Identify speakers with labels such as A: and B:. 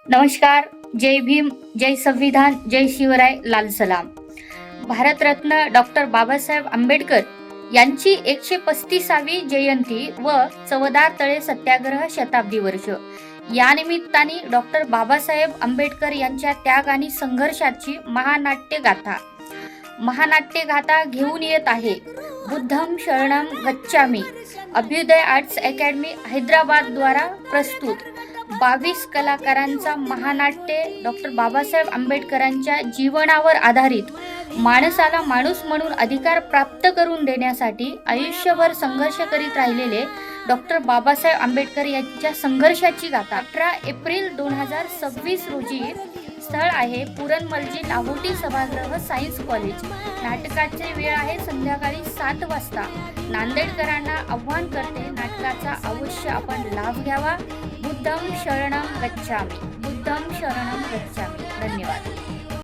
A: नमस्कार. जय भीम, जय संविधान, जय शिवराय, लाल सलाम. भारतरत्न डॉक्टर बाबासाहेब आंबेडकर यांची 135वी जयंती व 14 तळे सत्याग्रह शताब्दी वर्ष या निमित्ताने डॉक्टर बाबासाहेब आंबेडकर यांच्या त्याग आणि संघर्षाची महानाट्य गाथा घेऊन येत आहे. बुद्धम शरणम गच्छामी अभ्युदय आर्ट्स अकॅडमी हैदराबाद द्वारा प्रस्तुत 22 कलाकारांचा महानाट्य डॉक्टर बाबासाहेब आंबेडकरांच्या जीवनावर आधारित माणसाला माणूस म्हणून अधिकार प्राप्त करून देण्यासाठी आयुष्यभर संघर्ष करीत राहिलेले डॉक्टर बाबासाहेब आंबेडकर यांच्या संघर्षाची गाथा. 18 एप्रिल 2026 रोजी स्थळ आहे पुरणमलजी लाहोटी सभागृह सायन्स कॉलेज. नाटकाची वेळ आहे संध्याकाळी 7 वाजता. नांदेडकरांना आव्हान करते, नाटकाचा अवश्य आपण लाभ घ्यावा. बुद्धम शरणम गच्छामी. धन्यवाद.